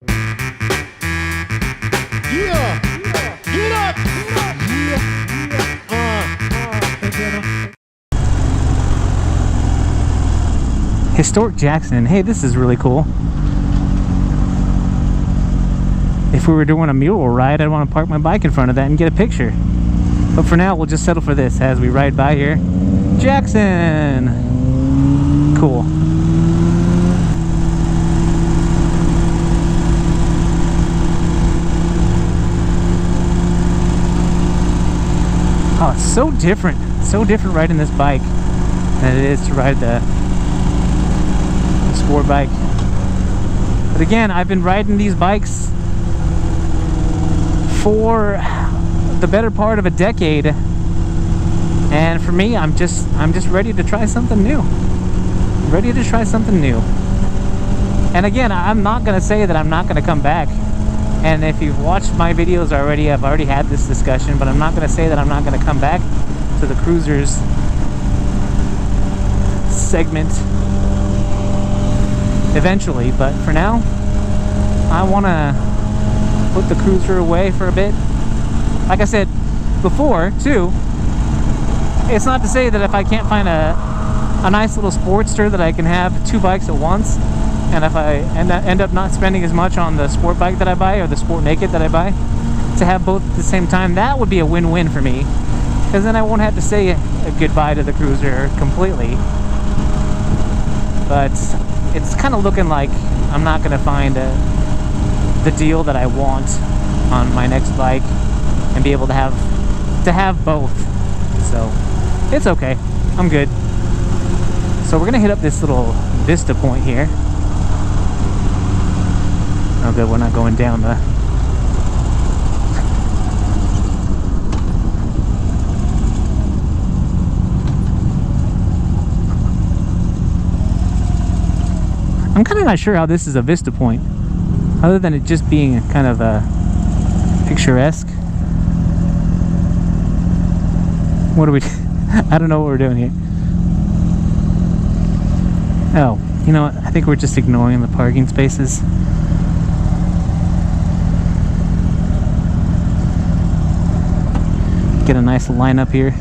Yeah! Get up! Historic Jackson. Hey, this is really cool. If we were doing a mule ride, I'd want to park my bike in front of that and get a picture. But for now, we'll just settle for this as we ride by here. Jackson! Cool. Oh, it's so different. So different riding this bike than it is to ride the sport bike. But again, I've been riding these bikes for the better part of a decade, and for me, I'm just ready to try something new. Ready to try something new. And again, I'm not gonna say that I'm not gonna come back. And if you've watched my videos already, I've already had this discussion, but I'm not gonna say that I'm not gonna come back to the cruisers segment eventually. But for now, I want to put the cruiser away for a bit. Like I said before too, it's not to say that if I can't find a nice little Sportster that I can have two bikes at once, and if I end up not spending as much on the sport bike that I buy or the Sport Naked that I buy, to have both at the same time, that would be a win-win for me, because then I won't have to say a goodbye to the cruiser completely. But it's kind of looking like I'm not going to find the deal that I want on my next bike and be able to have both. So it's okay, I'm good. So we're gonna hit up this little Vista point here. Oh good, we're not going down the I'm kind of not sure how this is a Vista point, other than it just being kind of picturesque. What are we? I don't know what we're doing here. Oh, you know what? I think we're just ignoring the parking spaces. Get a nice lineup here.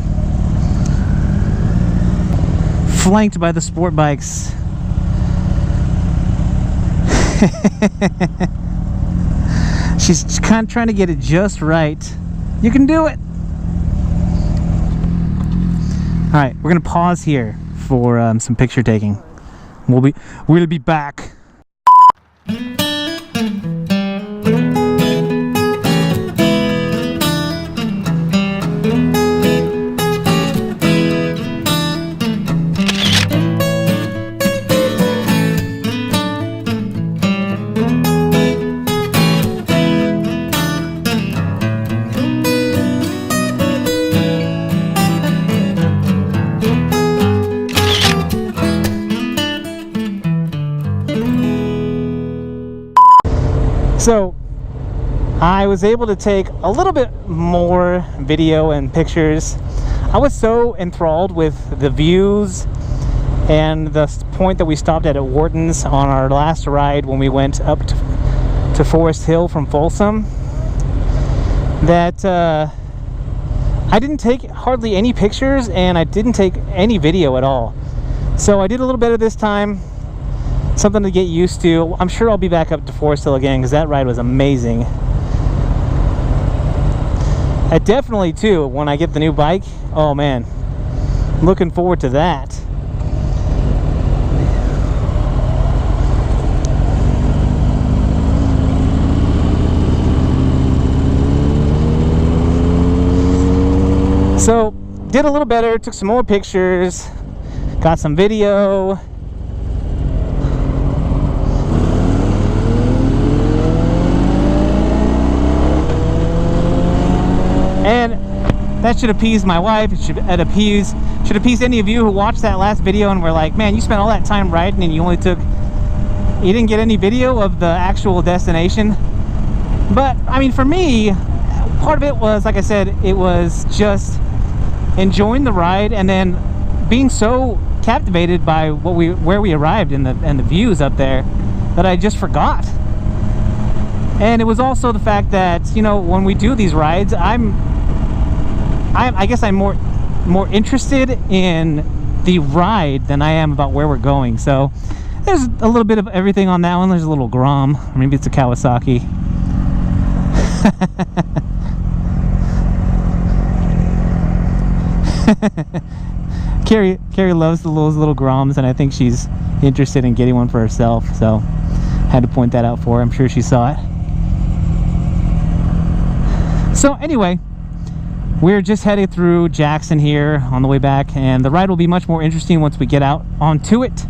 Flanked by the sport bikes. She's kind of trying to get it just right. You can do it. All right, we're gonna pause here for some picture taking. We'll be back. So I was able to take a little bit more video and pictures. I was so enthralled with the views and the point that we stopped at Wharton's on our last ride when we went up to Forest Hill from Folsom, that I didn't take hardly any pictures and I didn't take any video at all. So I did a little bit of this time. Something to get used to. I'm sure I'll be back up to Forest Hill again because that ride was amazing. I definitely too, when I get the new bike, oh man, looking forward to that. So did a little better, took some more pictures, got some video. And that should appease my wife. It should appease any of you who watched that last video and were like, man, you spent all that time riding and you didn't get any video of the actual destination. But I mean, for me, part of it was, like I said, it was just enjoying the ride and then being so captivated by where we arrived and the views up there that I just forgot. And it was also the fact that, you know, when we do these rides, I guess I'm more interested in the ride than I am about where we're going. So there's a little bit of everything on that one. There's a little Grom, or maybe it's a Kawasaki. Carrie loves those little Groms, and I think she's interested in getting one for herself, so had to point that out for her. I'm sure she saw it. So anyway, we're just headed through Jackson here on the way back, and the ride will be much more interesting once we get out onto it.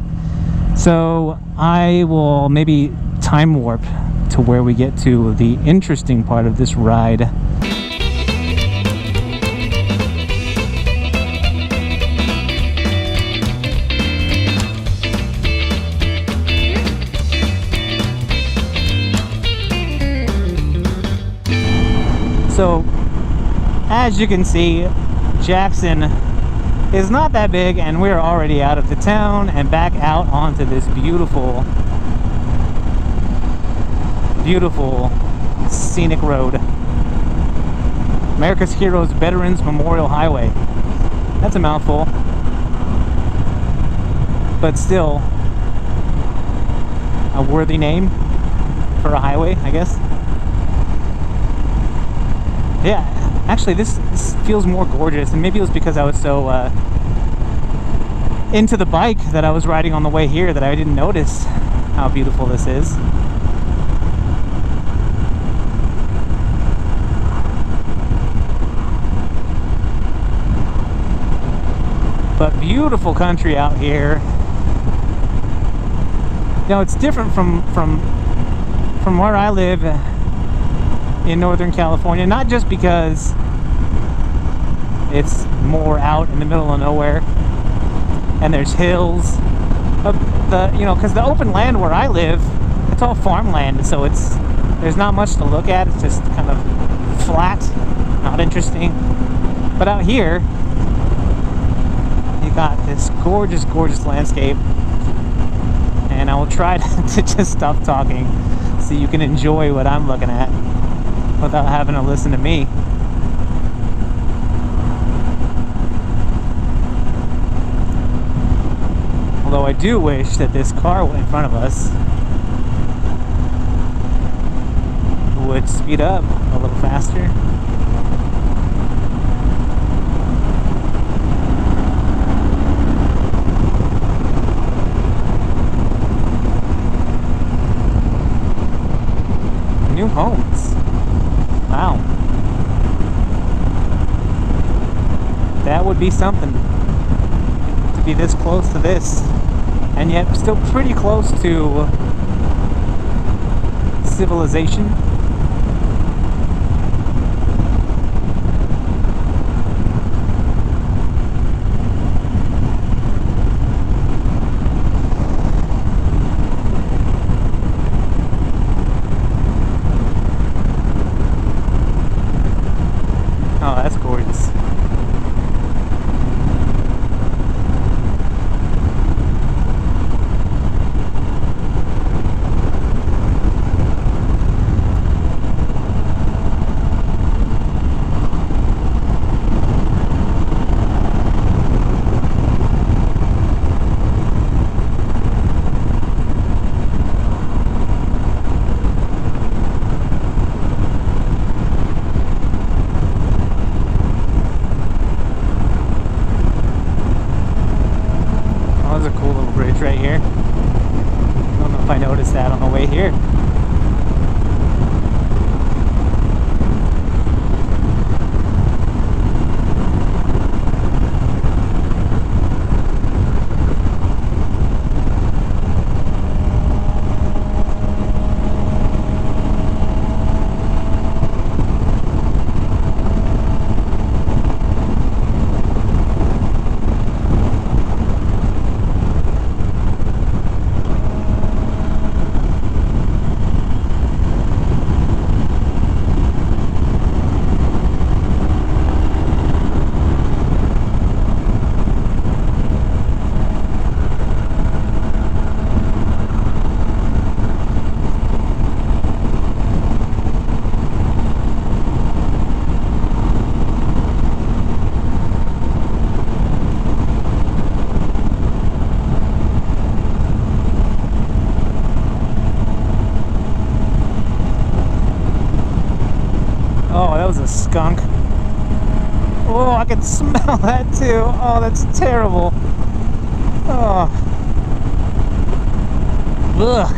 So I will maybe time warp to where we get to the interesting part of this ride. So, as you can see, Jackson is not that big, and we're already out of the town and back out onto this beautiful, beautiful scenic road. America's Heroes Veterans Memorial Highway. That's a mouthful, but still a worthy name for a highway, I guess. Yeah, actually this feels more gorgeous, and maybe it was because I was so into the bike that I was riding on the way here that I didn't notice how beautiful this is. But beautiful country out here. You know, it's different from where I live in Northern California, not just because it's more out in the middle of nowhere and there's hills, but because the open land where I live, it's all farmland, so there's not much to look at. It's just kind of flat, not interesting. But out here you got this gorgeous, gorgeous landscape, and I will try to just stop talking so you can enjoy what I'm looking at without having to listen to me. Although I do wish that this car in front of us would speed up a little faster. New homes. Wow. That would be something, to be this close to this, and yet still pretty close to civilization. Oh, that's gorgeous. was a skunk. Oh, I can smell that too. Oh, that's terrible. Oh. Ugh.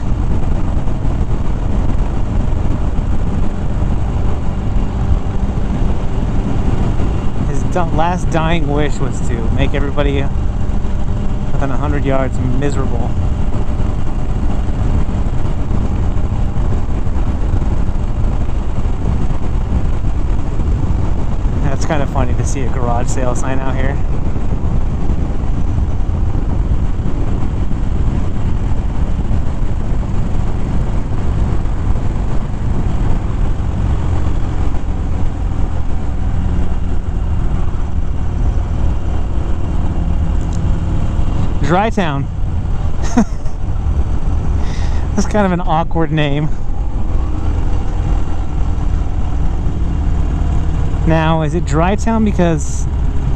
His last dying wish was to make everybody within 100 yards miserable. It's kind of funny to see a garage sale sign out here. Dry Town. That's kind of an awkward name. Now, is it Dry Town because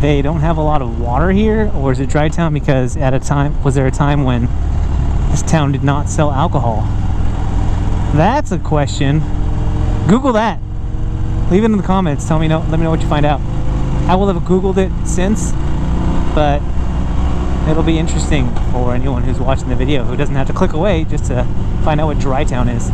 they don't have a lot of water here, or is it Dry Town because was there a time when this town did not sell alcohol? That's a question. Google that. Leave it in the comments. Let me know what you find out. I will have Googled it since, but it'll be interesting for anyone who's watching the video who doesn't have to click away just to find out what Dry Town is.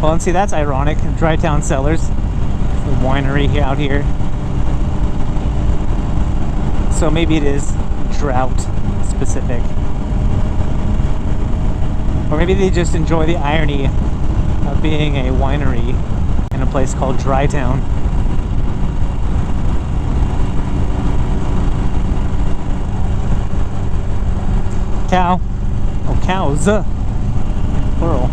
Well, and see, that's ironic. Dry Town Cellars, the winery out here. So maybe it is drought specific. Or maybe they just enjoy the irony of being a winery in a place called Dry Town. Cow. Oh, cows. Plural.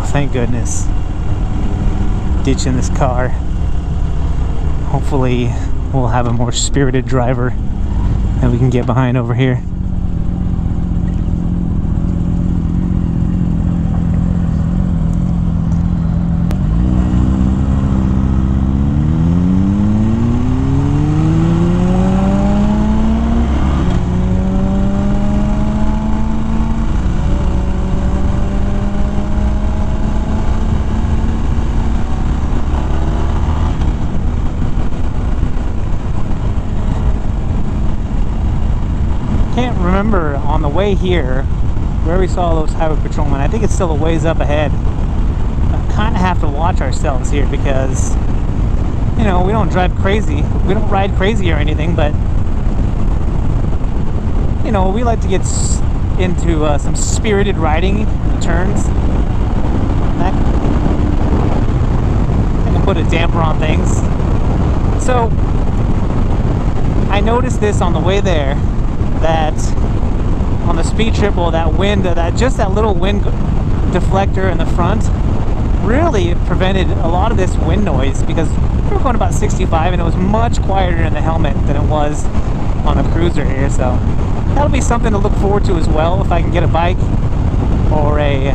Thank goodness. Ditching this car. Hopefully we'll have a more spirited driver that we can get behind over here. Can't remember on the way here where we saw those highway patrolmen. I think it's still a ways up ahead. I kind of have to watch ourselves here because, you know, we don't drive crazy. We don't ride crazy or anything, but, you know, we like to get into some spirited riding in the turns. That can put a damper on things. So, I noticed this on the way there, that on the speed triple, that wind, just that little wind deflector in the front really prevented a lot of this wind noise, because we were going about 65 and it was much quieter in the helmet than it was on a cruiser here. So that'll be something to look forward to as well, if I can get a bike or a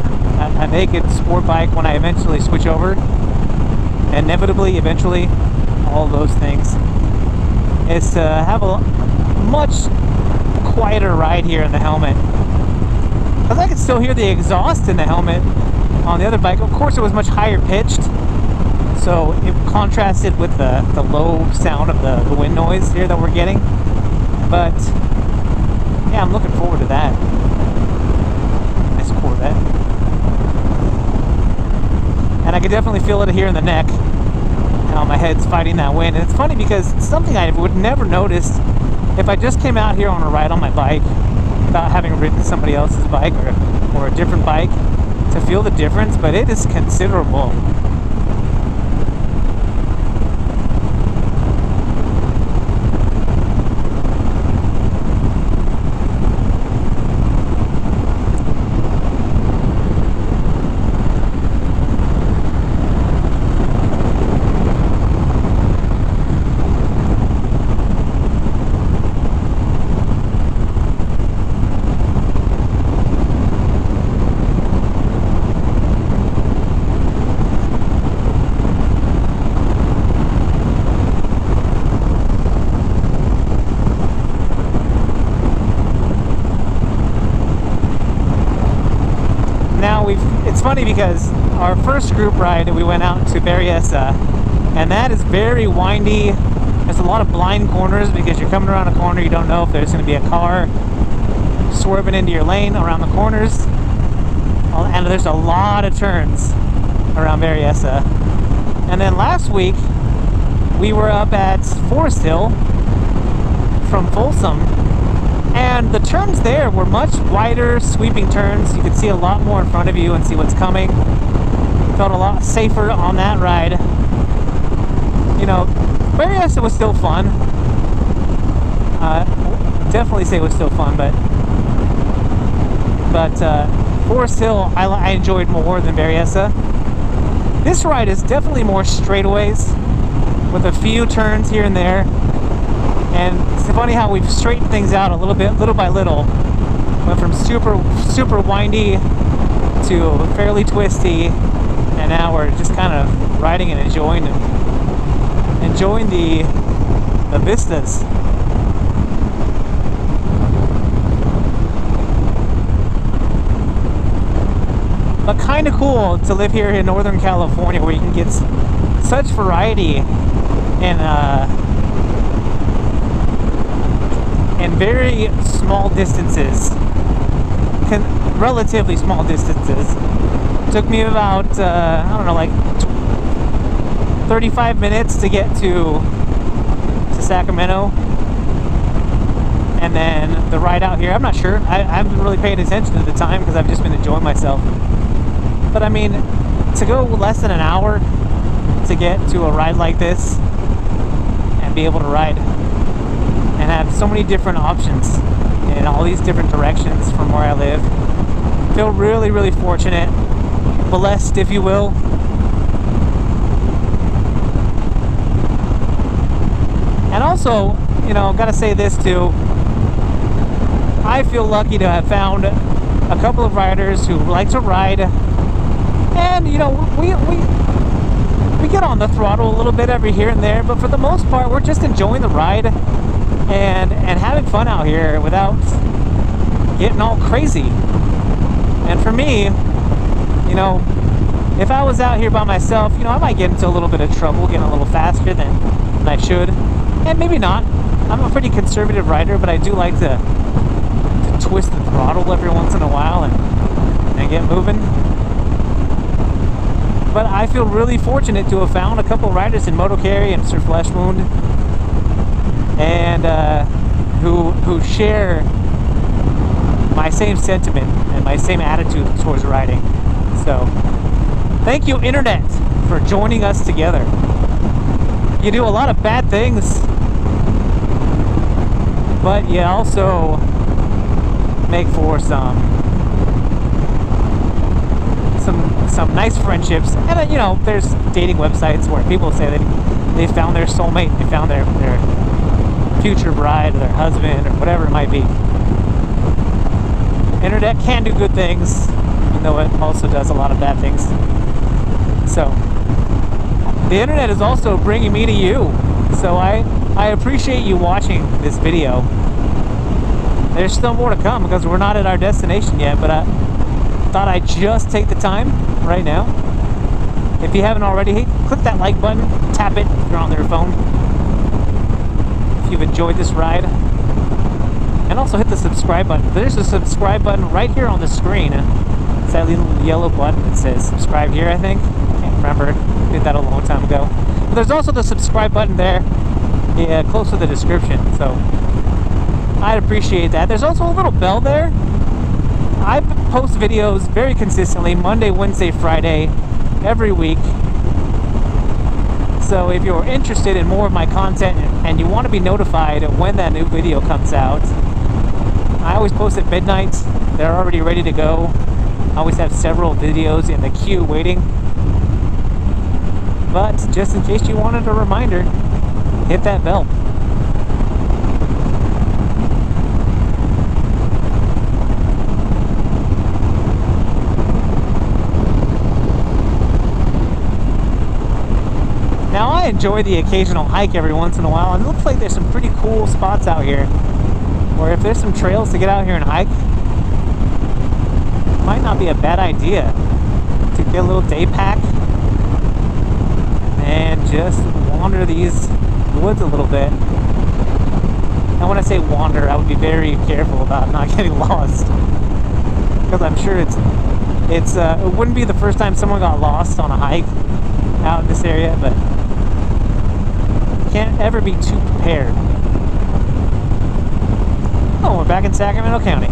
naked sport bike when I eventually switch over. Inevitably, eventually, all those things, is to have a much quieter ride here in the helmet, because I could still hear the exhaust in the helmet on the other bike. Of course, it was much higher pitched, so it contrasted with the low sound of the wind noise here that we're getting. But yeah, I'm looking forward to that. Nice Corvette. And I could definitely feel it here in the neck, how my head's fighting that wind. And it's funny because it's something I would never notice if I just came out here on a ride on my bike without having ridden somebody else's bike or a different bike to feel the difference, but it is considerable. It's funny because our first group ride, we went out to Berryessa, and that is very windy. There's a lot of blind corners because you're coming around a corner, you don't know if there's going to be a car swerving into your lane around the corners. And there's a lot of turns around Berryessa. And then last week, we were up at Forest Hill from Folsom, and the turns there were much wider, sweeping turns. You could see a lot more in front of you and see what's coming. Felt a lot safer on that ride. You know, Berryessa was still fun. Definitely say it was still fun, but Forest Hill I enjoyed more than Berryessa. This ride is definitely more straightaways with a few turns here and there. And it's funny how we've straightened things out a little bit, little by little. Went from super windy to fairly twisty, and now we're just kind of riding and enjoying the vistas. But kind of cool to live here in Northern California, where you can get such variety in very small distances, relatively small distances. Took me about I don't know, like 35 minutes to get to Sacramento, and then the ride out here, I'm not sure. I haven't really paid attention to the time because I've just been enjoying myself. But I mean, to go less than an hour to get to a ride like this and be able to ride and have so many different options in all these different directions from where I live. Feel really, really fortunate, blessed, if you will. And also, you know, gotta say this too, I feel lucky to have found a couple of riders who like to ride, and you know, we get on the throttle a little bit every here and there, but for the most part we're just enjoying the ride and having fun out here without getting all crazy. And for me, you know, if I was out here by myself, you know, I might get into a little bit of trouble, getting a little faster than I should, and maybe not. I'm a pretty conservative rider, but I do like to twist the throttle every once in a while and get moving. But I feel really fortunate to have found a couple riders in MotoKari and Sir Flesh Wound, and who share my same sentiment and my same attitude towards riding. So thank you, internet, for joining us together. You do a lot of bad things, but you also make for some nice friendships. And you know, there's dating websites where people say that they found their soulmate, they found their future bride or their husband or whatever it might be. Internet can do good things, even though it also does a lot of bad things. So the internet is also bringing me to you, so I appreciate you watching this video. There's still more to come because we're not at our destination yet, but I thought I'd just take the time right now. If you haven't already, hey, click that like button, tap it if you're on your phone, if you've enjoyed this ride, and also hit the subscribe button. There's a subscribe button right here on the screen. It's that little yellow button that says subscribe here, I think. Can't remember, I did that a long time ago. But there's also the subscribe button there, yeah, close to the description, so I'd appreciate that. There's also a little bell there. I post videos very consistently, Monday, Wednesday, Friday, every week. So if you're interested in more of my content and you want to be notified when that new video comes out, I always post at midnight. They're already ready to go. I always have several videos in the queue waiting. But just in case you wanted a reminder, hit that bell. Now, I enjoy the occasional hike every once in a while, and it looks like there's some pretty cool spots out here where if there's some trails to get out here and hike, it might not be a bad idea. get a little day pack, and just wander these woods a little bit. And when I say wander, I would be very careful about not getting lost, because I'm sure it wouldn't be the first time someone got lost on a hike out in this area, but can't ever be too prepared. Oh, we're back in Sacramento County.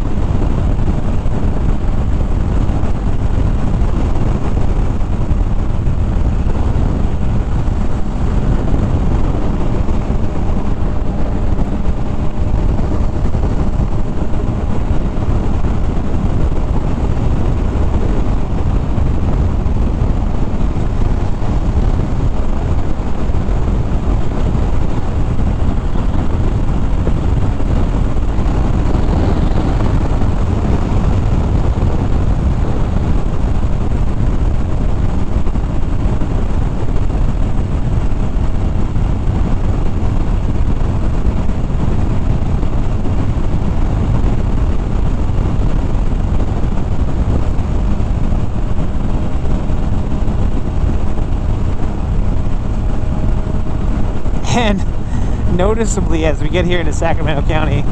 And noticeably, as we get here into Sacramento County,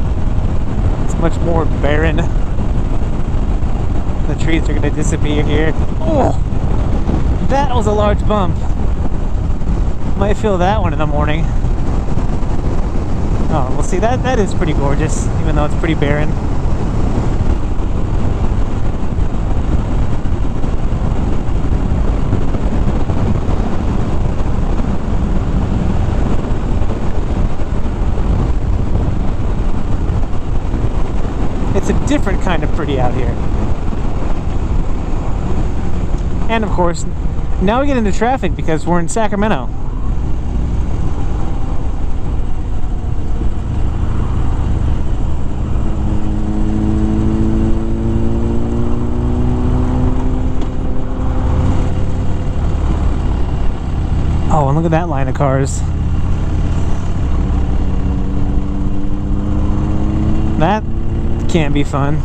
it's much more barren. The trees are going to disappear here. Oh, that was a large bump. Might feel that one in the morning. Oh, well, see, that is pretty gorgeous, even though it's pretty barren. It's a different kind of pretty out here. And of course, now we get into traffic because we're in Sacramento. Oh, and look at that line of cars. That can't be fun.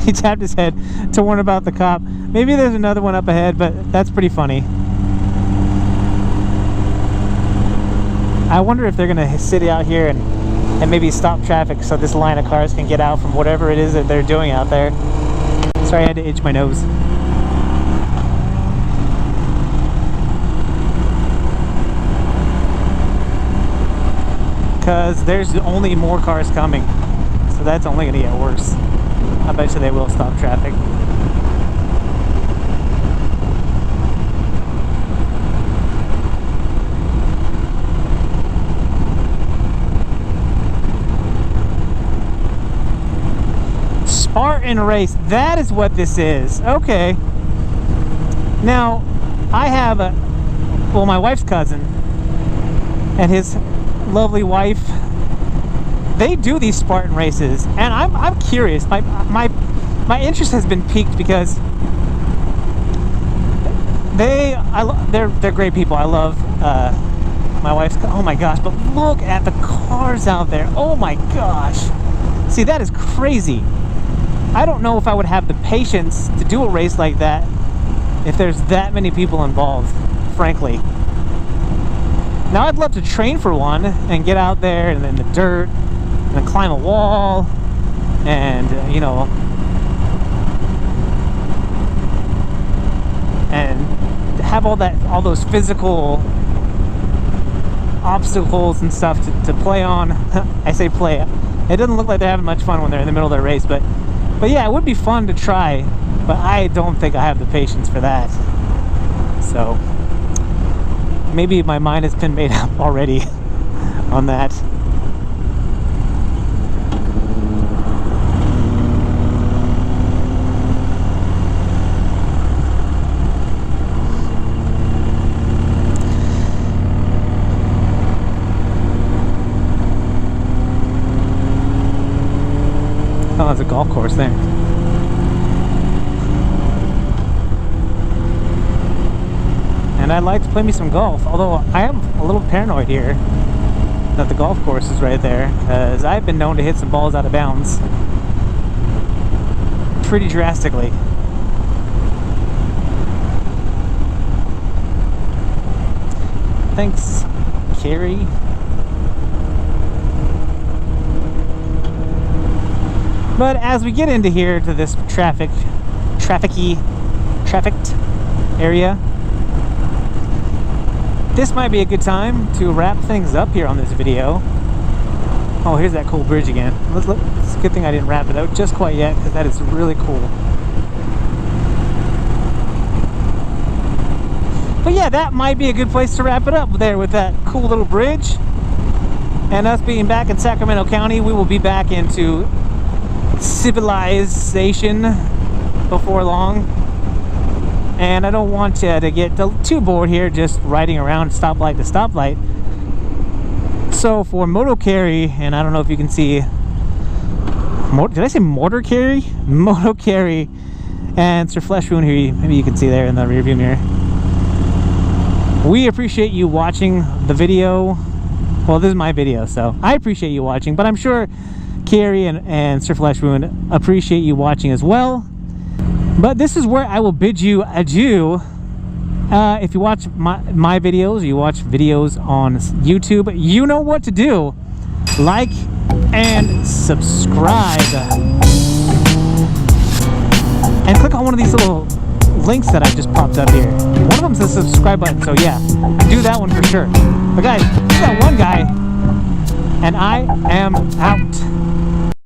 He tapped his head to warn about the cop. Maybe there's another one up ahead, but that's pretty funny. I wonder if they're gonna sit out here and maybe stop traffic so this line of cars can get out from whatever it is that they're doing out there. Sorry, I had to itch my nose. Because there's only more cars coming, so that's only going to get worse. I bet you they will stop traffic. Spartan race, that is what this is. Okay. Now, I have my wife's cousin and his lovely wife, they do these Spartan races, and I'm curious. My interest has been piqued because they're great people. I love my wife's. Oh my gosh! But look at the cars out there. Oh my gosh! See, that is crazy. I don't know if I would have the patience to do a race like that if there's that many people involved, frankly. Now, I'd love to train for one and get out there and in the dirt and then climb a wall and, you know, and have all those physical obstacles and stuff to play on. I say play. It doesn't look like they're having much fun when they're in the middle of their race, but yeah, it would be fun to try, but I don't think I have the patience for that. So maybe my mind has been made up already on that. Oh, there's a golf course there. And I'd like to play me some golf, although I am a little paranoid here that the golf course is right there, because I've been known to hit some balls out of bounds pretty drastically. Thanks, Carrie. But as we get into here to this trafficked area, this might be a good time to wrap things up here on this video. Oh, here's that cool bridge again. It's a good thing I didn't wrap it out just quite yet, because that is really cool. But yeah, that might be a good place to wrap it up there with that cool little bridge. And us being back in Sacramento County, we will be back into civilization before long. And I don't want you to get too bored here just riding around stoplight to stoplight. So for MotoKari, and I don't know if you can see, did I say MotoKari? MotoKari and Sir Fleshwound here, maybe you can see there in the rear view mirror. We appreciate you watching the video. Well, this is my video, so I appreciate you watching, but I'm sure Carrie and Sir Fleshwound appreciate you watching as well. But this is where I will bid you adieu. If you watch my videos, you watch videos on YouTube, you know what to do. Like and subscribe. And click on one of these little links that I just popped up here. One of them's the subscribe button, so yeah, do that one for sure. But guys, this is that one guy, and I am out.